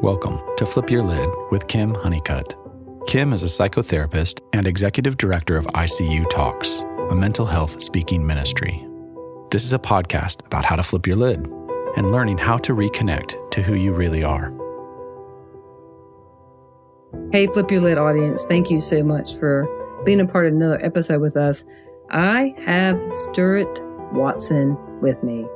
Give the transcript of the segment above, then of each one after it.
Welcome to Flip Your Lid with Kim Honeycutt. Kim is a psychotherapist and executive director of ICU Talks, a mental health speaking ministry. This is a podcast about how to flip your lid and learning how to reconnect to who you really are. Hey, Flip Your Lid audience, thank you so much for being a part of another episode with us. I have Stuart Watson with me.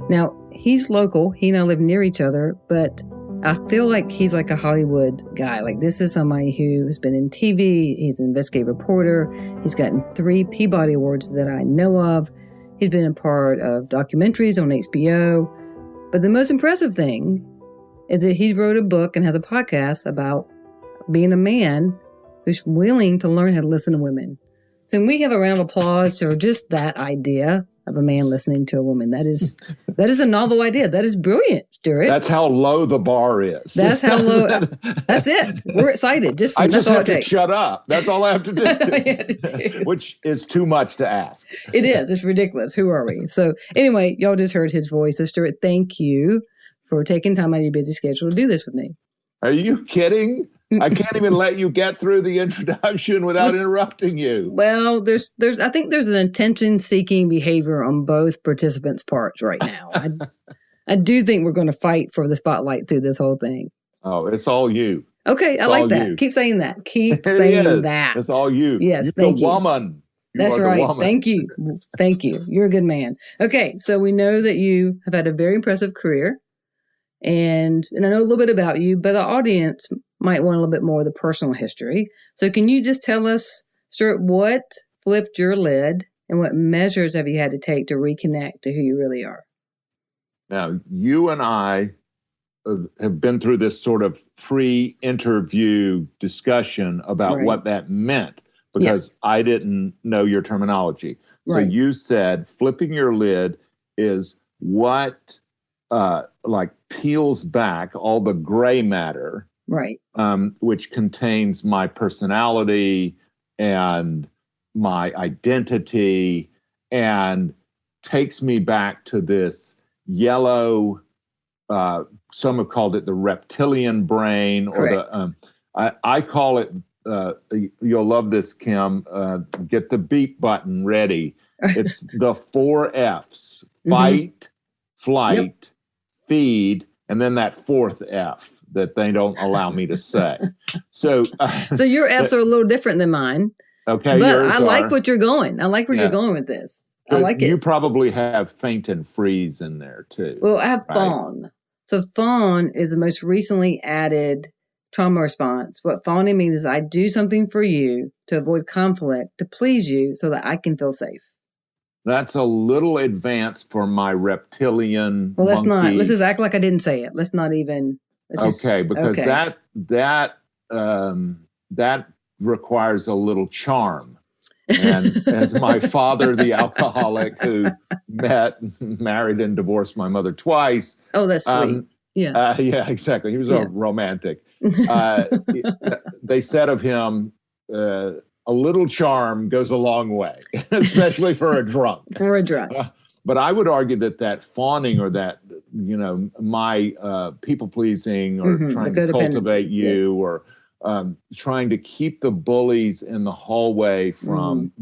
Now, he's local. He and I live near each other, but I feel like he's like a Hollywood guy. Like, this is somebody who has been in TV. He's an investigative reporter. He's gotten 3 Peabody Awards that I know of. He's been a part of documentaries on HBO. But the most impressive thing is that he wrote a book and has a podcast about being a man who's willing to learn how to listen to women. So can we have a round of applause for just that idea of a man listening to a woman? That is a novel idea. That is brilliant, Stuart. That's how low the bar is. That's how low. That's it. We're excited. I just have to shut up. That's all I have to do. Which is too much to ask. It is. It's ridiculous. Who are we? So anyway, y'all just heard his voice. So Stuart, thank you for taking time out of your busy schedule to do this with me. Are you kidding? I can't even let you get through the introduction without interrupting you. Well, I think there's an attention-seeking behavior on both participants' parts right now. I do think we're going to fight for the spotlight through this whole thing. Oh, it's all you. Okay, I like that. You. Keep saying that. Keep saying that. It's all you. Yes, You're thank you. The woman. That's right. Thank you. Thank you. You're a good man. Okay, so we know that you have had a very impressive career, and I know a little bit about you, but the audience might want a little bit more of the personal history. So can you just tell us, Stuart, what flipped your lid and what measures have you had to take to reconnect to who you really are? Now, you and I have been through this sort of pre-interview discussion about what that meant, because I didn't know your terminology. So you said flipping your lid is what like peels back all the gray matter, which contains my personality and my identity, and takes me back to this yellow, some have called it the reptilian brain, or the I call it, you'll love this, Kim, get the beep button ready. It's the 4 F's: fight, flight, feed, and then that 4th F that they don't allow me to say. So your F's are a little different than mine. Okay, but I like what you're going. I like where you're going with this. I like it. You probably have faint and freeze in there too. Well, I have fawn. So fawn is the most recently added trauma response. What fawning means is I do something for you to avoid conflict, to please you so that I can feel safe. That's a little advanced for my reptilian. Well, let's just act like I didn't say it. Let's not even. Because that requires a little charm. And as my father, the alcoholic who met, married, and divorced my mother twice. Oh, that's sweet. Yeah, exactly. He was a romantic. They said of him, a little charm goes a long way, especially for a drunk. But I would argue that fawning, or that, my people-pleasing, or trying to cultivate you, or trying to keep the bullies in the hallway from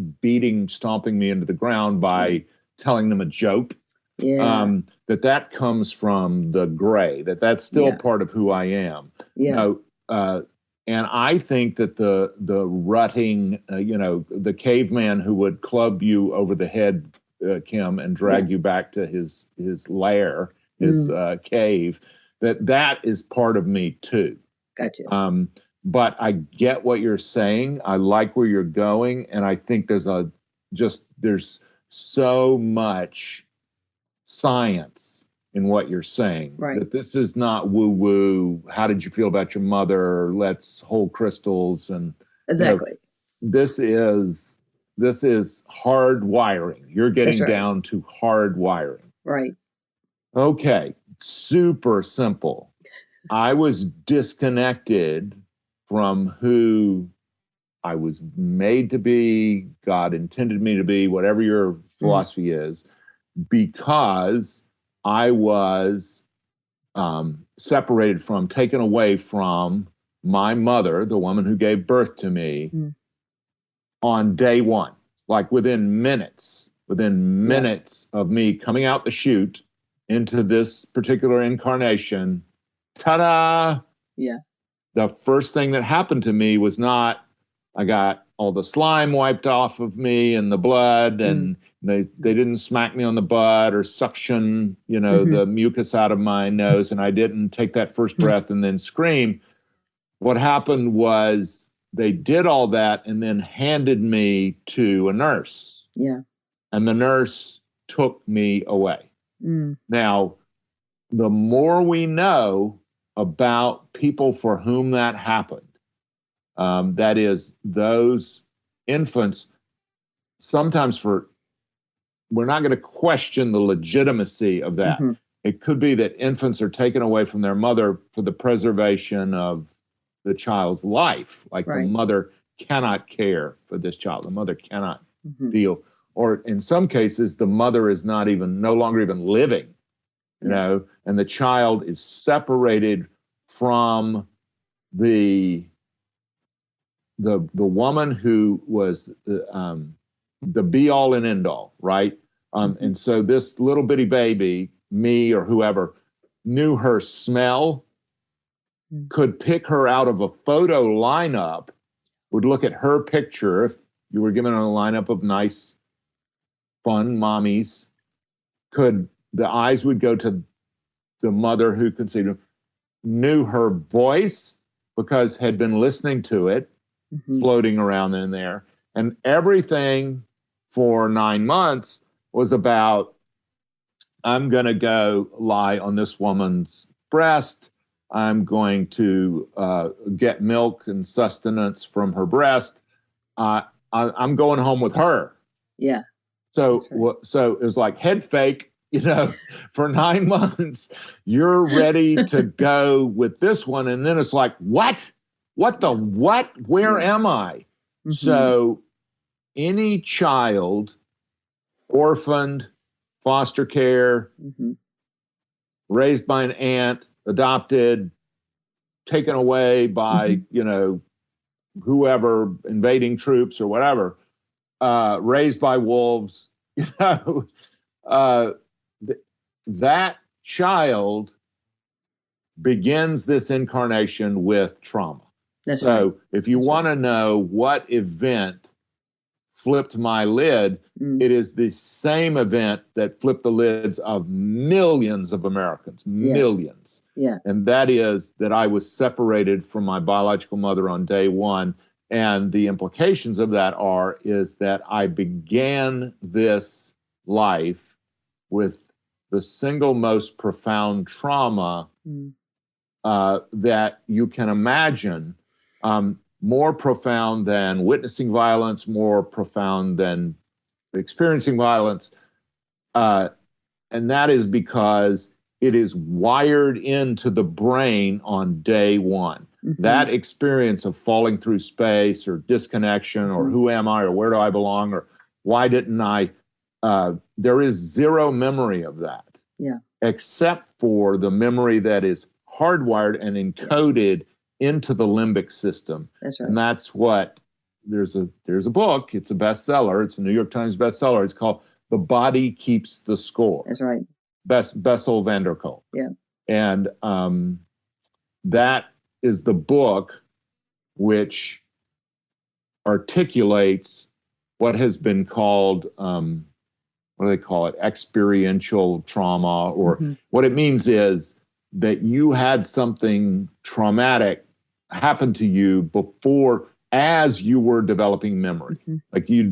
stomping me into the ground by telling them a joke, that comes from the gray, that's still part of who I am. And I think that the rutting, the caveman who would club you over the head, Kim, and drag you back to his lair, his cave, that is part of me too. Gotcha. But I get what you're saying. I like where you're going, and I think there's so much science in what you're saying. That this is not woo-woo. How did you feel about your mother? Let's hold crystals and exactly. This is hard wiring. You're getting down to hard wiring. Right. Okay. Super simple. I was disconnected from who I was made to be, God intended me to be, whatever your philosophy is, because I was separated from, taken away from my mother, the woman who gave birth to me, on day one, like within minutes of me coming out the chute into this particular incarnation. Ta-da! Yeah. The first thing that happened to me was not, I got all the slime wiped off of me and the blood, and they didn't smack me on the butt or suction, the mucus out of my nose, and I didn't take that first breath and then scream. What happened was they did all that and then handed me to a nurse. Yeah. And the nurse took me away. Now, the more we know about people for whom that happened, that is, those infants, sometimes we're not going to question the legitimacy of that. It could be that infants are taken away from their mother for the preservation of the child's life. Like the mother cannot care for this child. The mother cannot deal. Or in some cases, the mother is no longer even living, and the child is separated from the woman who was the be all and end all, right? And so this little bitty baby, me or whoever, knew her smell, could pick her out of a photo lineup, would look at her picture if you were given a lineup of nice, fun mommies, the eyes would go to the mother who conceived him, knew her voice because had been listening to it, floating around in there. And everything for 9 months was about, I'm going to go lie on this woman's breast. I'm going to get milk and sustenance from her breast. I'm going home with her. Yeah. So it was like head fake, for 9 months, you're ready to go with this one. And then it's like, what? What the what? Where am I? So any child, orphaned, foster care, raised by an aunt, adopted, taken away by, whoever, invading troops or whatever, raised by wolves, that child begins this incarnation with trauma. That's right. If you want to know what event flipped my lid, it is the same event that flipped the lids of millions of Americans, millions. Yeah. And that is that I was separated from my biological mother on day one. And the implications of that is that I began this life with the single most profound trauma that you can imagine, more profound than witnessing violence, more profound than experiencing violence. And that is because it is wired into the brain on day one. That experience of falling through space or disconnection or who am I or where do I belong or why didn't I, there is zero memory of that. Yeah. Except for the memory that is hardwired and encoded into the limbic system. That's right. And that's what, there's a book, it's a bestseller, it's a New York Times bestseller, it's called The Body Keeps the Score. That's right. Bessel van der Kolk. Yeah. And that is the book which articulates what has been called, what do they call it? Experiential trauma, or what it means is that you had something traumatic happen to you before, as you were developing memory. Like you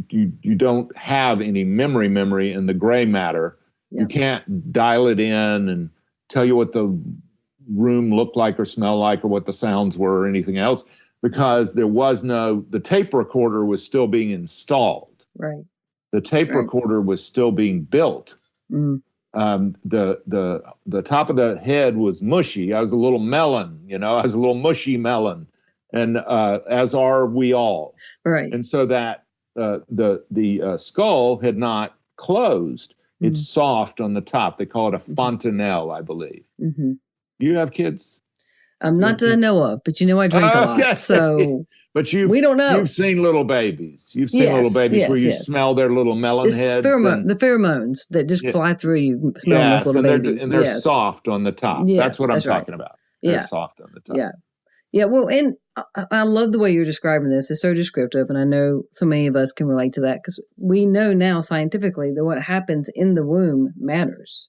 don't have any memory in the gray matter. Yeah. You can't dial it in and tell you what the room looked like or smelled like or what the sounds were or anything else, because the tape recorder was still being installed. Right. The tape recorder was still being built. The top of the head was mushy. I was a little melon, I was a little mushy melon, and as are we all. Right. And so that the skull had not closed. It's soft on the top. They call it a fontanelle, I believe. You have kids? Not that I know of, but I drink a lot. So, but we don't know. You've seen little babies. You've seen little babies where you smell their little melon heads. The pheromones that just fly through you, smell those little babies. And they're soft on the top. Yes, that's what I'm talking about. They're soft on the top. Yeah. Yeah. Well, and I love the way you're describing this. It's so descriptive. And I know so many of us can relate to that because we know now scientifically that what happens in the womb matters.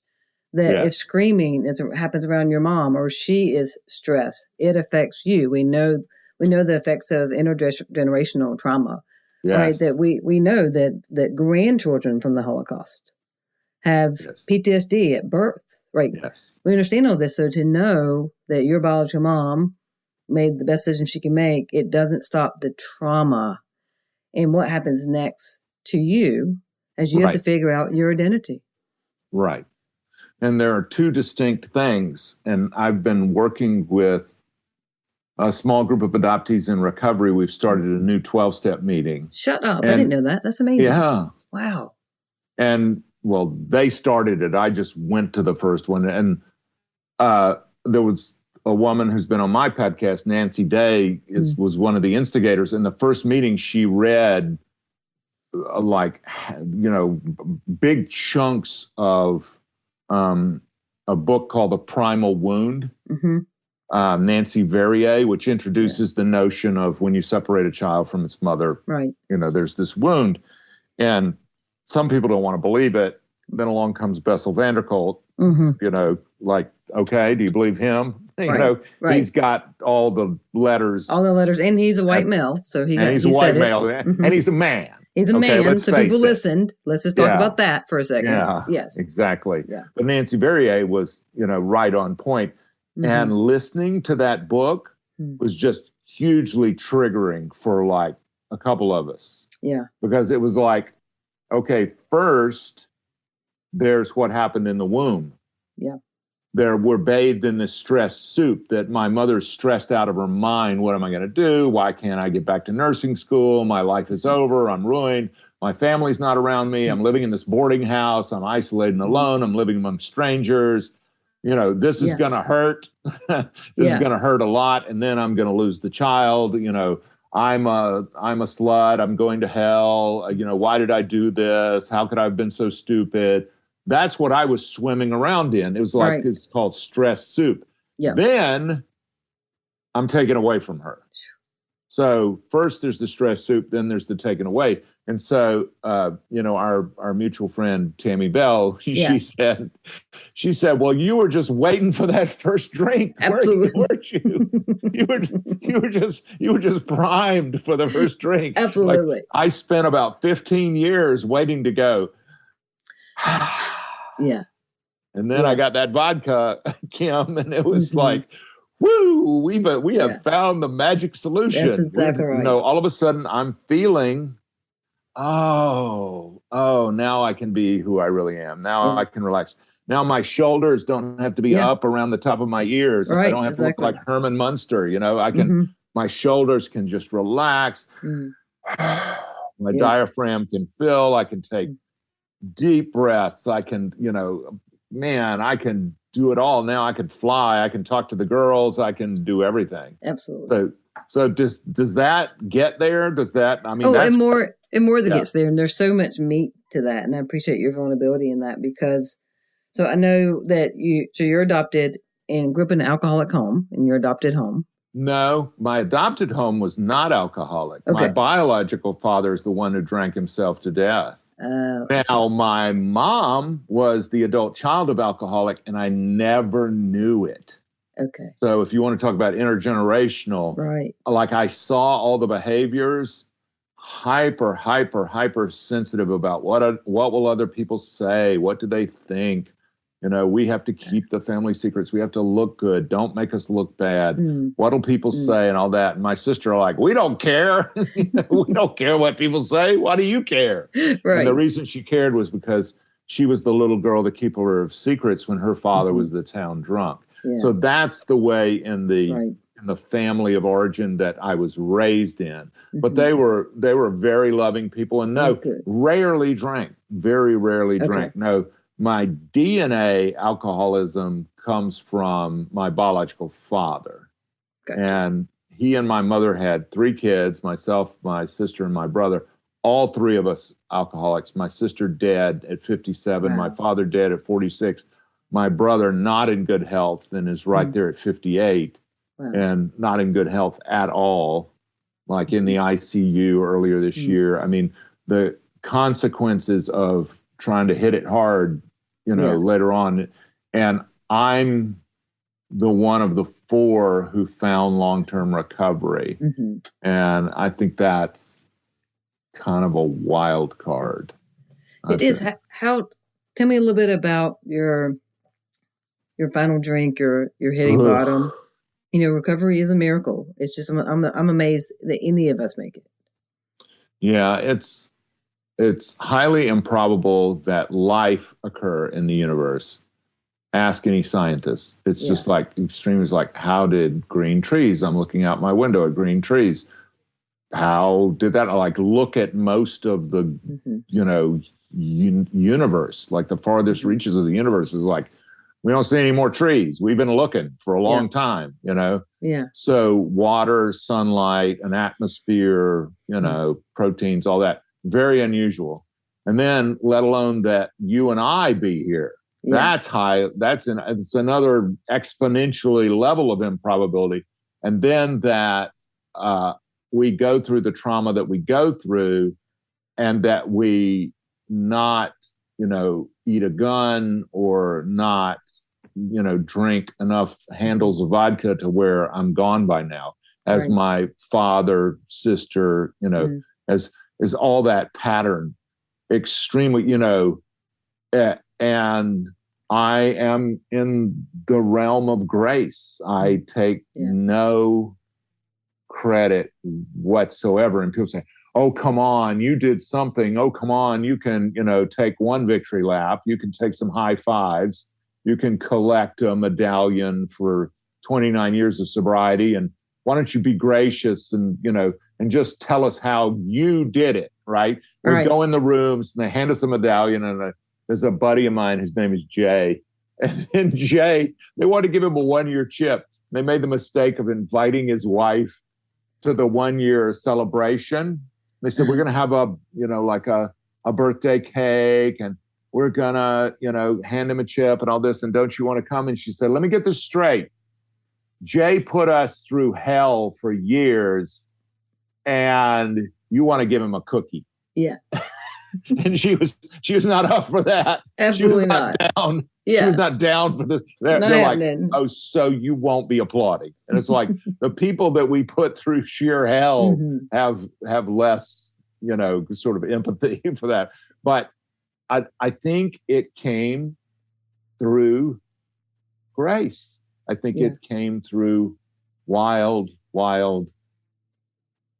That if screaming happens around your mom or she is stressed, it affects you. We know the effects of intergenerational trauma, right? That we know that grandchildren from the Holocaust have PTSD at birth, right? Yes. We understand all this. So to know that your biological mom made the best decision she can make, it doesn't stop the trauma and what happens next to you as you have to figure out your identity. Right. And there are two distinct things. And I've been working with a small group of adoptees in recovery. We've started a new 12-step meeting. Shut up. I didn't know that. That's amazing. Yeah. Wow. And well, they started it. I just went to the first one. And there was a woman who's been on my podcast, Nancy Day, was one of the instigators. In the first meeting, she read big chunks of a book called The Primal Wound, Nancy Verrier, which introduces the notion of when you separate a child from its mother, there's this wound. And some people don't want to believe it. Then along comes Bessel van der Kolk, okay, do you believe him? He's got all the letters. And he's a white male. So he's a white male, and he's a man. He's a man, so people listened. Let's just talk about that for a second. Yeah, yes. Exactly. Yeah. But Nancy Verrier was, right on point. And listening to that book was just hugely triggering for like a couple of us. Yeah. Because it was like, okay, first, there's what happened in the womb. Yeah. We're bathed in this stress soup that my mother's stressed out of her mind. What am I going to do? Why can't I get back to nursing school? My life is over. I'm ruined. My family's not around me. I'm living in this boarding house. I'm isolated and alone. I'm living among strangers. This is going to hurt. This is going to hurt a lot. And then I'm going to lose the child. I'm a slut. I'm going to hell. Why did I do this? How could I have been so stupid? That's what I was swimming around in. It was like, it's called stress soup. Yeah. Then I'm taken away from her. So first there's the stress soup, then there's the taken away. And so, our mutual friend, Tammy Bell, she said, well, you were just waiting for that first drink. Absolutely. Weren't you? You were just primed for the first drink. Absolutely. Like, I spent about 15 years waiting to go. Yeah. And then I got that vodka, Kim, and it was like, woo, we have found the magic solution. That's exactly right. All of a sudden I'm feeling, now I can be who I really am. Now I can relax. Now my shoulders don't have to be up around the top of my ears. Right, I don't have to look like Herman Munster. I can, my shoulders can just relax. My diaphragm can fill. I can take deep breaths. I can, I can do it all. Now I can fly. I can talk to the girls. I can do everything. Absolutely. So does that get there? Does that, and more that gets there. And there's so much meat to that. And I appreciate your vulnerability in that because, so I know that you're adopted and grew up in an alcoholic home in your adopted home. No, my adopted home was not alcoholic. Okay. My biological father is the one who drank himself to death. Now, my mom was the adult child of alcoholic, and I never knew it. Okay. So if you want to talk about intergenerational, right? Like I saw all the behaviors, hyper sensitive about what will other people say? What do they think? We have to keep the family secrets. We have to look good. Don't make us look bad. What will people say and all that? And my sister are like, we don't care. We don't care what people say. Why do you care? Right. And the reason she cared was because she was the little girl, the keeper of secrets when her father was the town drunk. Yeah. So that's the way in the family of origin that I was raised in. But they were very loving people and very rarely drank. No. My DNA alcoholism comes from my biological father. Gotcha. And he and my mother had 3 kids, myself, my sister, and my brother. All 3 of us alcoholics. My sister dead at 57, Wow. my father dead at 46, my brother not in good health and is right there at 58, Wow. and not in good health at all, like in the ICU earlier this year. I mean, the consequences of trying to hit it hard, later on. And I'm the one of the 4 who found long-term recovery. And I think that's kind of a wild card. It is. How? Tell me a little bit about your final drink, your hitting bottom. Recovery is a miracle. It's just I'm amazed that any of us make it. Yeah, it's highly improbable that life occur in the universe. Ask any scientist. It's just like extremes. Like, how did green trees? I'm looking out my window at green trees. How did that? Like, look at most of the universe. Like the farthest reaches of the universe is like, we don't see any more trees. We've been looking for a long time, Yeah. So water, sunlight, an atmosphere, proteins, all that, very unusual. And then let alone that you and I be here. Yeah. That's high. It's another exponentially level of improbability. And then that we go through the trauma that we go through, and that we not, eat a gun or not, drink enough handles of vodka to where I'm gone by now. As my father, sister, as all that pattern extremely, and I am in the realm of grace. I take no credit whatsoever. And people say, oh, come on, you did something. Oh, come on, you can, take one victory lap. You can take some high fives. You can collect a medallion for 29 years of sobriety. And why don't you be gracious and, and just tell us how you did it, right? We go in the rooms and they hand us a medallion, and there's a buddy of mine, his name is Jay. And Jay, they wanted to give him a 1-year chip. They made the mistake of inviting his wife to the 1-year celebration. They said, we're going to have a birthday cake, and we're going to, hand him a chip and all this. And don't you want to come? And she said, let me get this straight. Jay put us through hell for years, and you want to give him a cookie. Yeah. And she was not up for that. Absolutely she was not down. Yeah. She was not down for the. They're like, oh, so you won't be applauding. And it's like the people that we put through sheer hell have less, sort of empathy for that. But I think it came through grace. I think it came through wild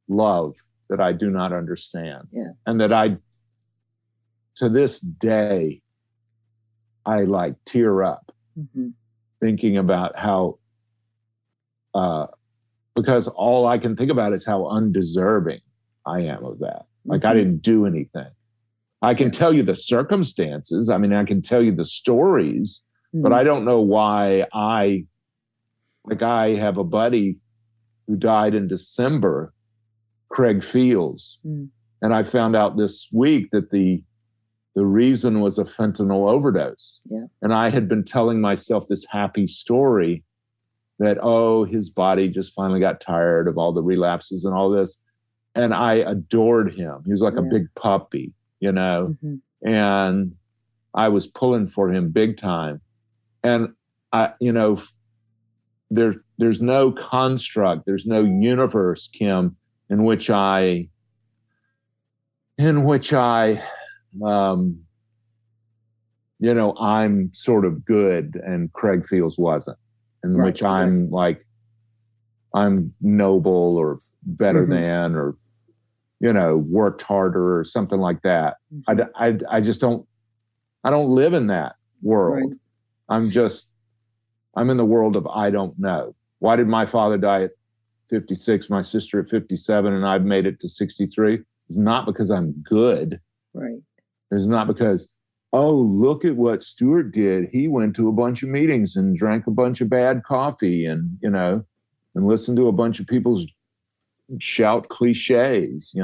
love that I do not understand. Yeah. And that to this day, I tear up thinking about how, because all I can think about is how undeserving I am of that. Like, I didn't do anything. I can tell you the circumstances. I mean, I can tell you the stories, but I don't know why I have a buddy who died in December, Craig Fields. And I found out this week that the reason was a fentanyl overdose. Yeah. And I had been telling myself this happy story that, his body just finally got tired of all the relapses and all this. And I adored him. He was like a big puppy, and I was pulling for him big time. And there's no construct, there's no universe, Kim, in which I'm sort of good and Craig Fields wasn't, in which I'm I'm noble or better than, or, worked harder or something like that. I just don't live in that world. Right. I'm in the world of, I don't know. Why did my father die at 56, my sister at 57, and I've made it to 63? It's not because I'm good. Right. It's not because oh, look at what Stuart did. He went to a bunch of meetings and drank a bunch of bad coffee and, and listened to a bunch of people shout cliches,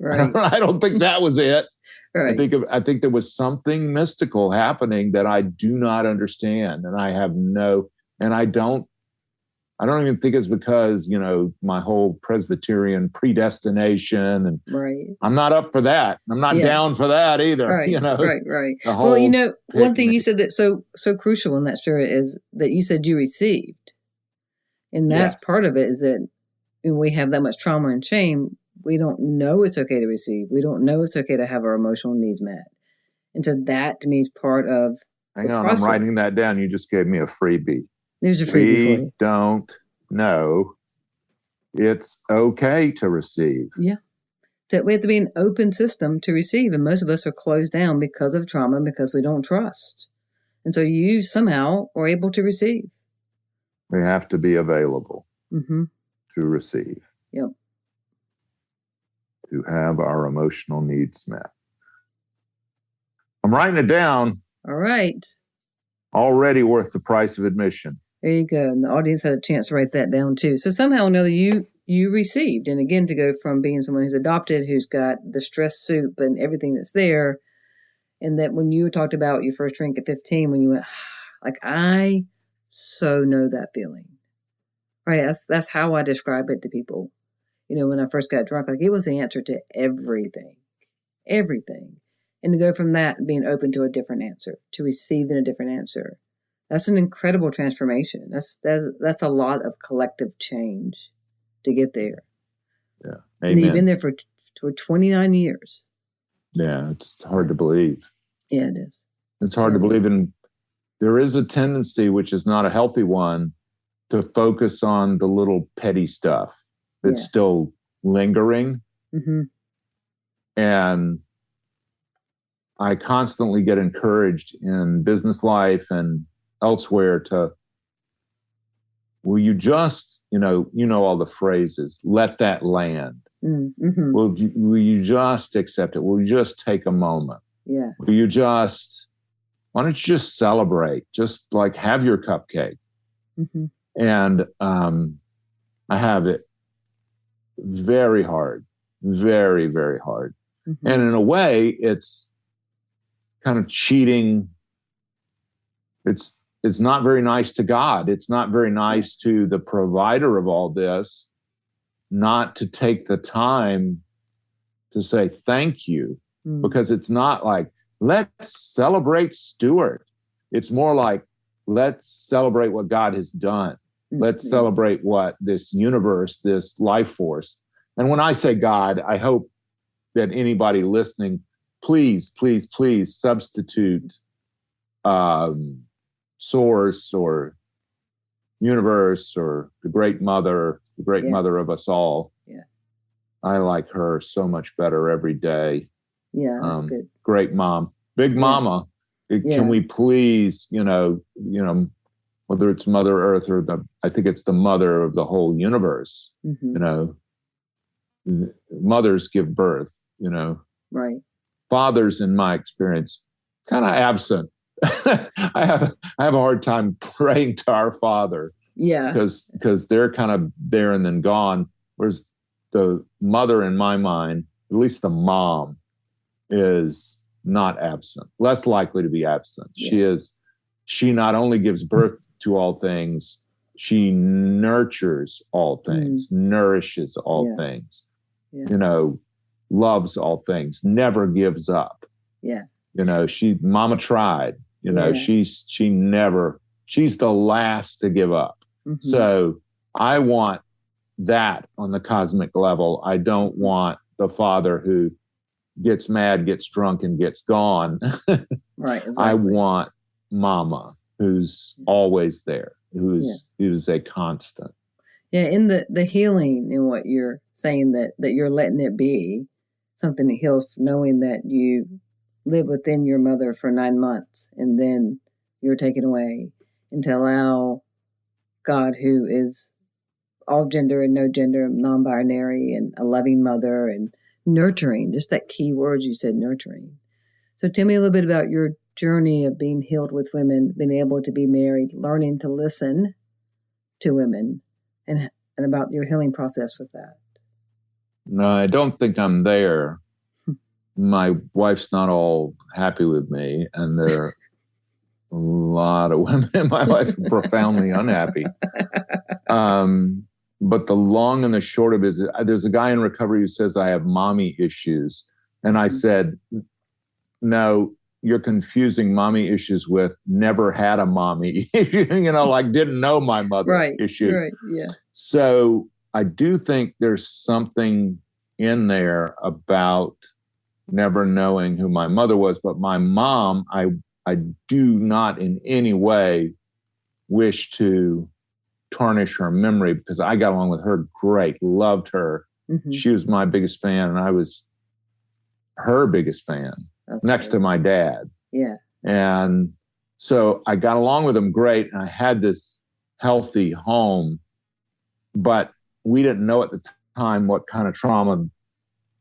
Right. I don't think that was it. Right. I think there was something mystical happening that I do not understand. And I don't even think it's because, my whole Presbyterian predestination and right. I'm not up for that. I'm not down for that either. Right. Right. Well, one thing you said that's so crucial in that story is that you said you received. And that's part of it, is that when we have that much trauma and shame, we don't know it's okay to receive. We don't know it's okay to have our emotional needs met. And so that to me is part of Hang on, process. I'm writing that down. You just gave me a freebie. There's a freebie for you. We don't know it's okay to receive. Yeah. That we have to be an open system to receive. And most of us are closed down because of trauma, because we don't trust. And so you somehow are able to receive. We have to be available to receive. Yep. To have our emotional needs met. I'm writing it down. All right. Already worth the price of admission. There you go. And the audience had a chance to write that down too. So somehow or another you received. And again, to go from being someone who's adopted, who's got the stress soup and everything that's there. And that when you talked about your first drink at 15, when you went, like, I so know that feeling. Right. That's how I describe it to people. When I first got drunk, like it was the answer to everything. And to go from that being open to a different answer, to receiving a different answer. That's an incredible transformation. That's a lot of collective change to get there. Yeah. Amen. And you've been there for 29 years. Yeah, it's hard to believe. Yeah, it is. It's hard to believe. And there is a tendency, which is not a healthy one, to focus on the little petty stuff that's still lingering. Mm-hmm. And I constantly get encouraged in business life and elsewhere to, will you just, all the phrases, let that land. Mm-hmm. Will you just accept it? Will you just take a moment? Yeah. Will you why don't you just celebrate? Just like have your cupcake. Mm-hmm. And I have it very hard, very, very hard. Mm-hmm. And in a way, it's kind of cheating. It's not very nice to God. It's not very nice to the provider of all this not to take the time to say thank you, because it's not like, let's celebrate Stuart. It's more like, let's celebrate what God has done. Let's celebrate what this universe, this life force. And when I say God, I hope that anybody listening, please, please, please substitute source or universe or the great mother, the great mother of us all. Yeah. I like her so much better every day. Yeah, that's good. Great mom. Big mama. Can we please, whether it's Mother Earth or I think it's the mother of the whole universe, mothers give birth, Right. Fathers, in my experience, kind of absent. I have a hard time praying to our Father. Yeah. Because they're kind of there and then gone. Whereas the mother, in my mind, at least the mom, is not absent, less likely to be absent. Yeah. She not only gives birth to all things, she nurtures all things, nourishes all things, loves all things, never gives up. Yeah. Mama tried, she's the last to give up. Mm-hmm. So I want that on the cosmic level. I don't want the father who gets mad, gets drunk, and gets gone. Right. Exactly. I want mama who's always there, who's a constant. Yeah, in the healing in what you're saying, that you're letting it be something that heals, knowing that you live within your mother for 9 months and then you're taken away, and to allow God, who is all gender and no gender, non-binary, and a loving mother and nurturing, just that key word you said, nurturing. So tell me a little bit about your journey of being healed with women, being able to be married, learning to listen to women, and about your healing process with that? No, I don't think I'm there. My wife's not all happy with me, and there are a lot of women in my life profoundly unhappy. But the long and the short of it is, there's a guy in recovery who says I have mommy issues. And I said, no, you're confusing mommy issues with never had a mommy, like didn't know my mother issue. Right, yeah. So I do think there's something in there about never knowing who my mother was. But my mom, I do not in any way wish to tarnish her memory, because I got along with her great, loved her. Mm-hmm. She was my biggest fan, and I was her biggest fan. That's next great. To my dad. Yeah. And so I got along with him great, and I had this healthy home, but we didn't know at the time what kind of trauma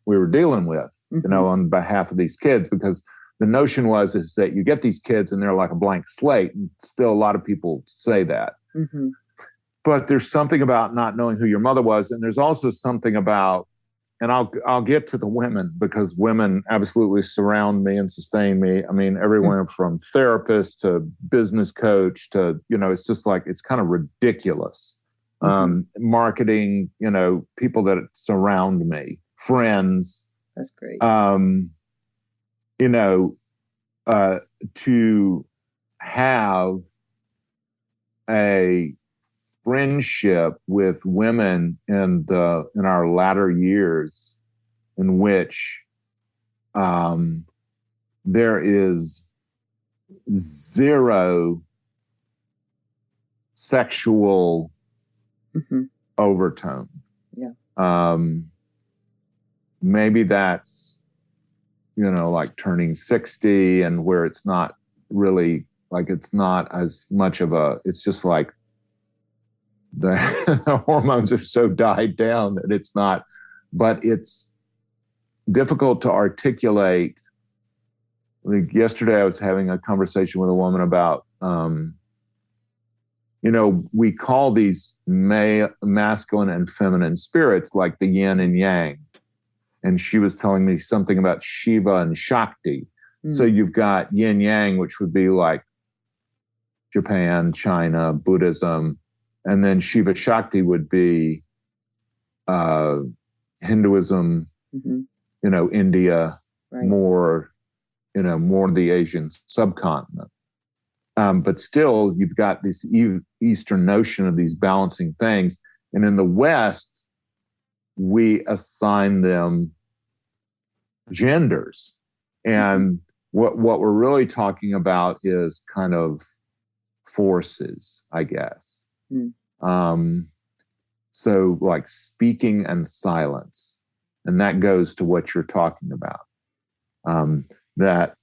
we were dealing with, mm-hmm. On behalf of these kids, because the notion is that you get these kids and they're like a blank slate, and still a lot of people say that. Mm-hmm. But there's something about not knowing who your mother was, and there's also something about, and I'll get to the women, because women absolutely surround me and sustain me. I mean, everyone from therapist to business coach to, it's just like, it's kind of ridiculous. Mm-hmm. Marketing, people that surround me, friends. That's great. To have a friendship with women in our latter years, in which there is zero sexual mm-hmm. overtone. Yeah. Maybe that's like turning 60, and where it's not really like, it's not as much of it's just like the hormones have so died down that it's not, but it's difficult to articulate. Like yesterday I was having a conversation with a woman about, we call these masculine and feminine spirits like the yin and yang. And she was telling me something about Shiva and Shakti. Mm. So you've got yin yang, which would be like Japan, China, Buddhism. And then Shiva Shakti would be Hinduism, mm-hmm. India, right. more the Asian subcontinent. But still, you've got this Eastern notion of these balancing things. And in the West, we assign them genders. And what we're really talking about is kind of forces, I guess. Mm. So like speaking and silence. And that goes to what you're talking about. That,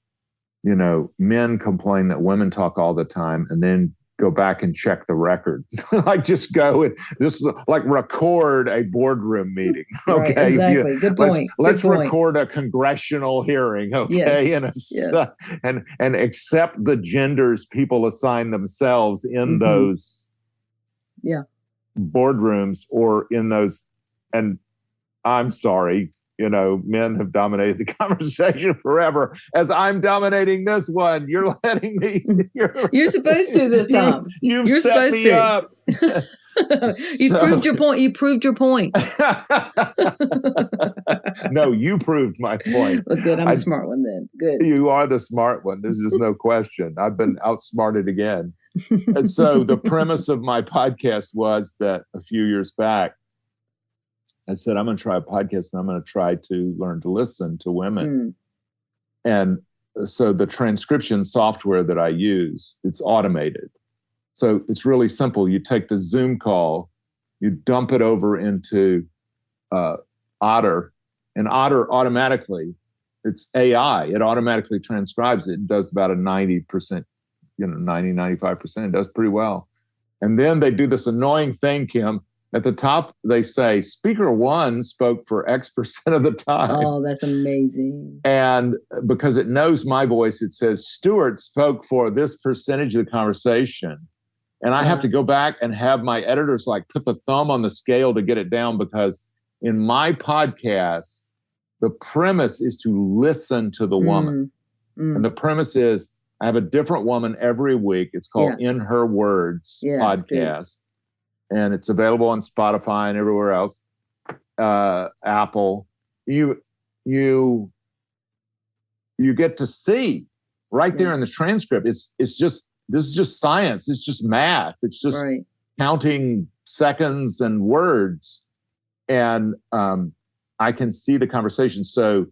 men complain that women talk all the time, and then go back and check the record. Like just go and just like record a boardroom meeting. Okay. Right, exactly. Good point. Let's record a congressional hearing. Okay. Yes. And accept the genders people assign themselves in mm-hmm. those boardrooms or in those. And I'm sorry, men have dominated the conversation forever. As I'm dominating this one, you're letting me. You're supposed to this time. You're set me up. Proved your point. You proved your point. No, you proved my point. Well, good. I'm the smart one then. Good. You are the smart one. There's just no question. I've been outsmarted again. And so the premise of my podcast was that a few years back, I said, I'm going to try a podcast, and I'm going to try to learn to listen to women. Mm. And so the transcription software that I use, it's automated. So it's really simple. You take the Zoom call, you dump it over into Otter, and Otter automatically, it's AI. It automatically transcribes it. It does about a 90%, 95%. It does pretty well. And then they do this annoying thing, Kim. at the top, they say speaker one spoke for X% of the time. Oh, that's amazing. And because it knows my voice, it says Stuart spoke for this percentage of the conversation. And I have to go back and have my editors like put the thumb on the scale to get it down, because in my podcast, the premise is to listen to the woman. And the premise is I have a different woman every week. It's called In Her Words podcast. And it's available on Spotify and everywhere else. Apple. You get to see right there in the transcript. This is just science. It's just math. It's just counting seconds and words. And I can see the conversation. So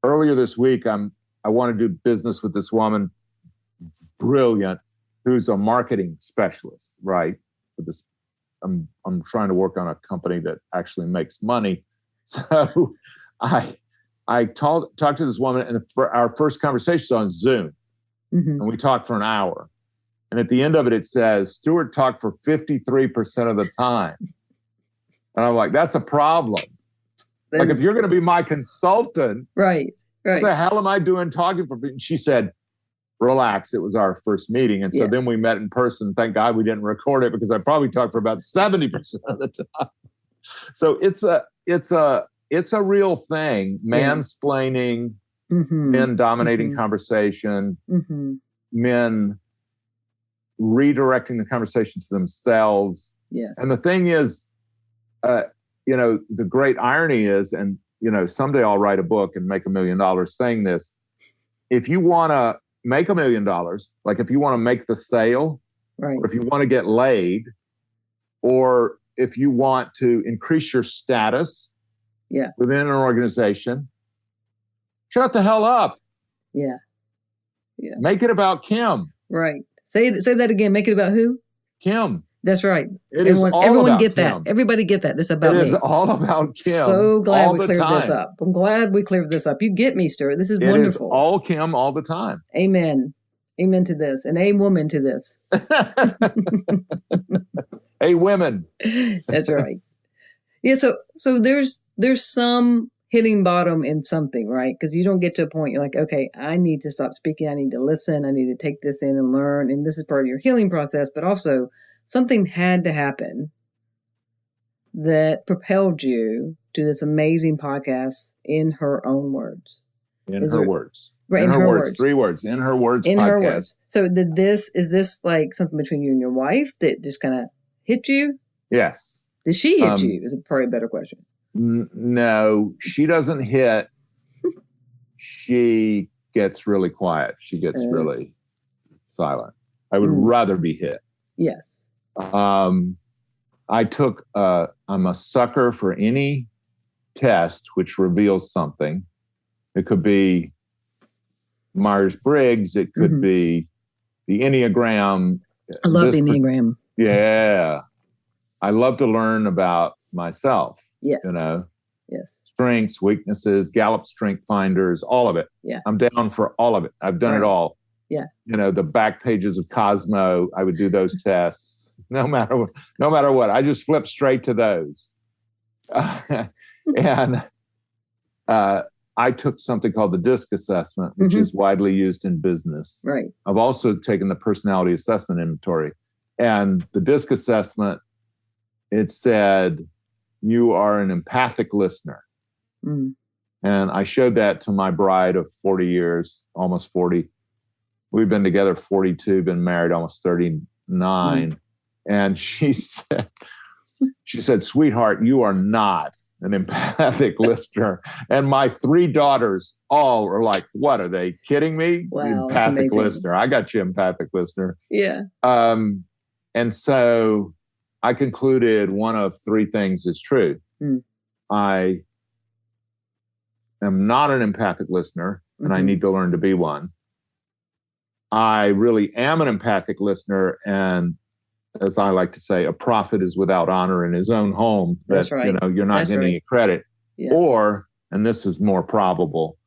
earlier this week, I want to do business with this woman, brilliant, who's a marketing specialist, right? For this, I'm trying to work on a company that actually makes money. So I talked to this woman, and for our first conversation on Zoom, and we talked for an hour. And at the end of it, it says, Stuart talked for 53% of the time. And I'm like, that's a problem. Like, if you're going to be my consultant, right. What the hell am I doing talking for? And she said, relax. It was our first meeting. And so then we met in person. Thank God we didn't record it, because I probably talked for about 70% of the time. So it's a real thing. Mansplaining, men dominating conversation, men redirecting the conversation to themselves. Yes. And the thing is, the great irony is, and someday I'll write a book and make $1 million saying this. If you want to make $1 million, like if you want to make the sale, or if you want to get laid, or if you want to increase your status within an organization, shut the hell up. Yeah. Make it about Kim. Right. Say that again. Make it about who? Kim. That's right. Everyone get Kim. that. Everybody get that. This is about me. It is all about Kim. So glad we cleared this up. I'm glad we cleared this up. You get me, Stuart. This is wonderful. It is all Kim all the time. Amen. Amen to this. And a woman to this. Hey, women. That's right. Yeah. So there's some hitting bottom in something, right? Because you don't get to a point you're like, okay, I need to stop speaking. I need to listen. I need to take this in and learn. And this is part of your healing process, but also something had to happen that propelled you to this amazing podcast, In Her Own Words. In Her Words. Right, in her words. 3 words. In Her Words In podcast. Her Words. So is this like something between you and your wife that just kind of hit you? Yes. Did she hit you? Is probably a better question. No, she doesn't hit. She gets really quiet. She gets really silent. I would rather be hit. Yes. I'm a sucker for any test which reveals something. It could be Myers-Briggs. It could be the Enneagram. I love the Enneagram. Yeah. I love to learn about myself. Yes. Yes. Strengths, weaknesses, Gallup Strength Finders, all of it. Yeah. I'm down for all of it. I've done it all. Yeah. The back pages of Cosmo, I would do those tests. No matter what, I just flip straight to those. And I took something called the DISC assessment, which is widely used in business. Right. I've also taken the personality assessment inventory. And the DISC assessment, it said, you are an empathic listener. And I showed that to my bride of 40 years, almost 40. We've been together 42, been married almost 39. And she said, sweetheart, you are not an empathic listener. And my 3 daughters all are like, what, are they kidding me? Wow, empathic listener. I got you, empathic listener. Yeah. And so I concluded one of 3 things is true. I am not an empathic listener, and I need to learn to be one. I really am an empathic listener, and as I like to say, a prophet is without honor in his own home. That's right. You're not getting any credit. Yeah. Or, and this is more probable,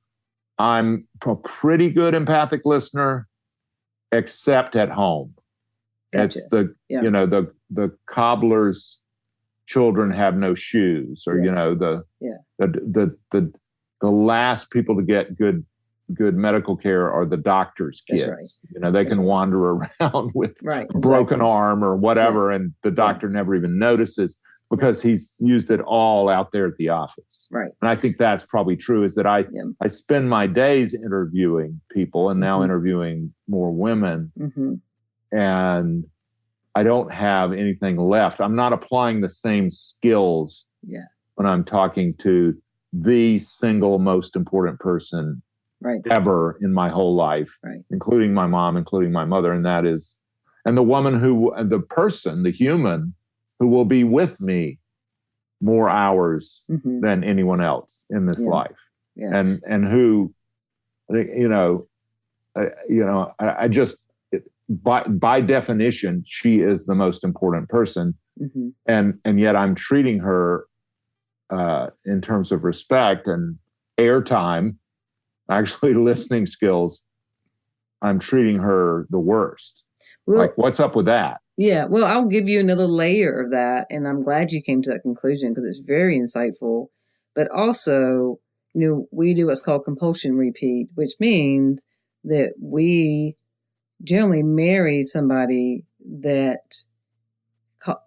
I'm a pretty good empathic listener, except at home. Gotcha. It's the cobbler's children have no shoes, or the last people to get good medical care are the doctor's kids. That's right. They can wander around with a broken arm or whatever, and the doctor never even notices because he's used it all out there at the office. Right. And I think that's probably true, is that I spend my days interviewing people, and now interviewing more women, and I don't have anything left. I'm not applying the same skills when I'm talking to the single most important person ever in my whole life, including my mom, including my mother. And that is, and the woman the human who will be with me more hours than anyone else in this life. Yeah. And who, I just, by definition, she is the most important person. And yet I'm treating her in terms of respect and airtime, actually listening skills, I'm treating her the worst. Well, what's up with that? Yeah, well, I'll give you another layer of that, and I'm glad you came to that conclusion because it's very insightful. But also, we do what's called compulsion repeat, which means that we generally marry somebody that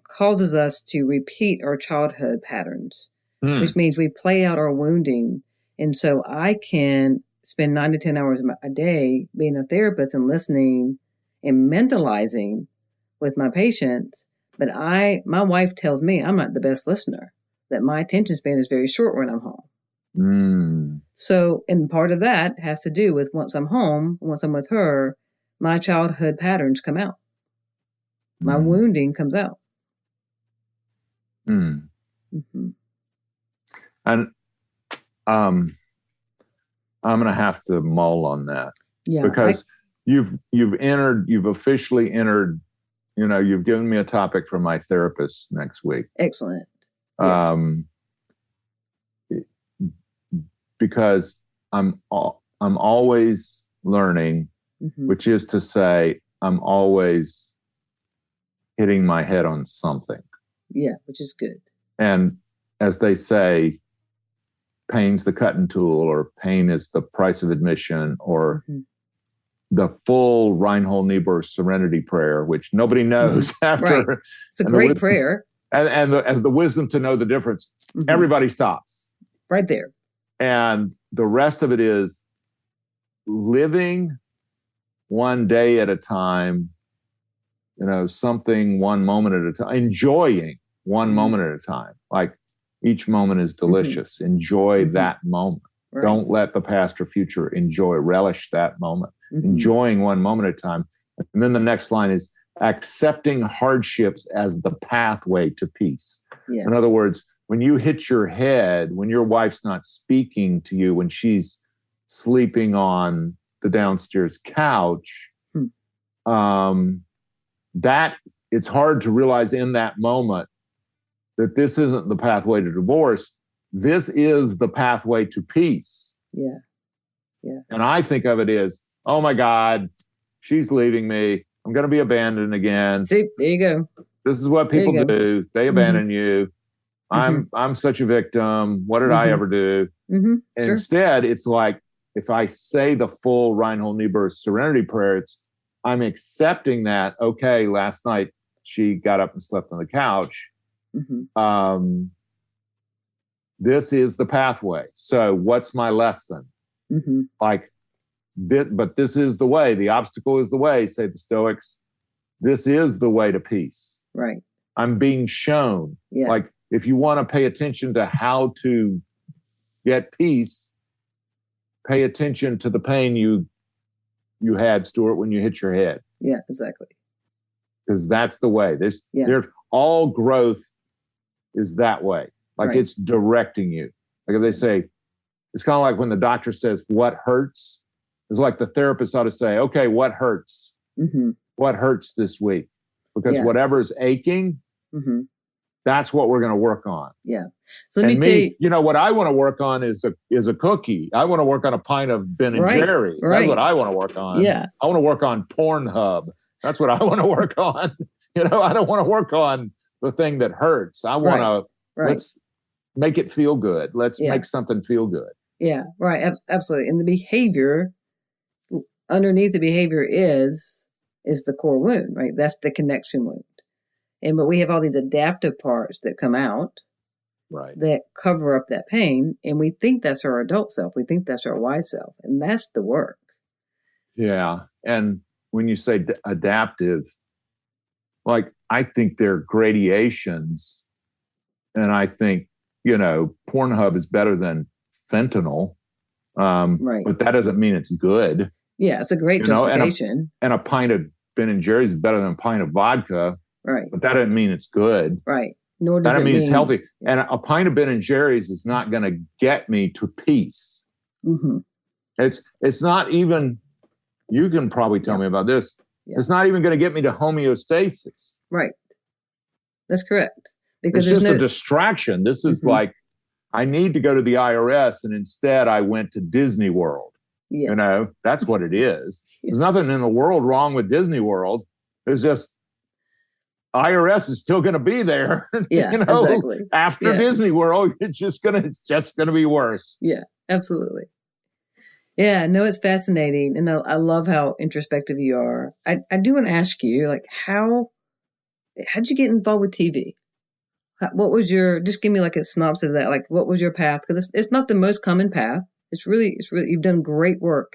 causes us to repeat our childhood patterns, which means we play out our wounding. And so I can spend 9 to 10 hours a day being a therapist and listening and mentalizing with my patients. But my wife tells me I'm not the best listener, that my attention span is very short when I'm home. So, and part of that has to do with once I'm home, once I'm with her, my childhood patterns come out. My wounding comes out. And I'm going to have to mull on that, because you've officially entered. You've given me a topic for my therapist next week. Excellent. Because I'm always learning, which is to say, I'm always hitting my head on something. Yeah, which is good. And as they say, pain's the cutting tool, or pain is the price of admission, or the full Reinhold Niebuhr Serenity Prayer, which nobody knows after. Right. It's a great prayer. And as the wisdom to know the difference, everybody stops. Right there. And the rest of it is living one day at a time, something one moment at a time, enjoying one moment at a time. Like each moment is delicious. Enjoy that moment. Right. Don't let the past or future relish that moment. Enjoying one moment at a time. And then the next line is accepting hardships as the pathway to peace. Yeah. In other words, when you hit your head, when your wife's not speaking to you, when she's sleeping on the downstairs couch, that it's hard to realize in that moment that this isn't the pathway to divorce. This is the pathway to peace. Yeah. Yeah. And I think of it as, oh my God, she's leaving me. I'm going to be abandoned again. See, there you go. This is what people do. They abandon you. I'm such a victim. What did I ever do? Instead, it's like, if I say the full Reinhold Niebuhr Serenity Prayer, I'm accepting that, okay, last night she got up and slept on the couch. This is the pathway. So what's my lesson? But this is the way. The obstacle is the way, say the Stoics. This is the way to peace. Right. I'm being shown. Yeah. Like, if you want to pay attention to how to get peace, pay attention to the pain you had, Stuart, when you hit your head. Yeah, exactly. Because that's the way. There's all growth is that way. Like it's directing you. Like if they say, it's kind of like when the doctor says, what hurts? It's like the therapist ought to say, okay, what hurts? What hurts this week? Because whatever's aching, that's what we're going to work on. Yeah. So let me tell you, what I want to work on is a cookie. I want to work on a pint of Ben and Jerry's. That's what I want to work on. Yeah. I want to work on Pornhub. That's what I want to work on. I don't want to work on the thing that hurts. I want to, let's make it feel good. Let's make something feel good. Yeah, right. Absolutely. And the behavior, underneath the behavior is the core wound, right? That's the connection wound. But we have all these adaptive parts that come out, right, that cover up that pain. And we think that's our adult self. We think that's our wise self. And that's the work. Yeah. And when you say adaptive, like, I think there are gradations. And I think, Pornhub is better than fentanyl. Right. But that doesn't mean it's good. Yeah, it's a great justification. And a pint of Ben & Jerry's is better than a pint of vodka. Right. But that doesn't mean it's good. Right. Nor does that it mean it's healthy. Yeah. And a pint of Ben & Jerry's is not going to get me to peace. Mm-hmm. It's not even, you can probably tell me about this. Yeah. It's not even going to get me to homeostasis. Right. That's correct. Because it's just a distraction. This is like, I need to go to the IRS, and instead I went to Disney World. Yeah. That's what it is. There's nothing in the world wrong with Disney World. There's just, IRS is still going to be there. Yeah, exactly. After Disney World, it's just going to be worse. Yeah, absolutely. Yeah, no, it's fascinating. And I love how introspective you are. I do want to ask you, like, how'd you get involved with TV? What was just give me like a synopsis of that. Like, what was your path? Because it's not the most common path. It's really, you've done great work.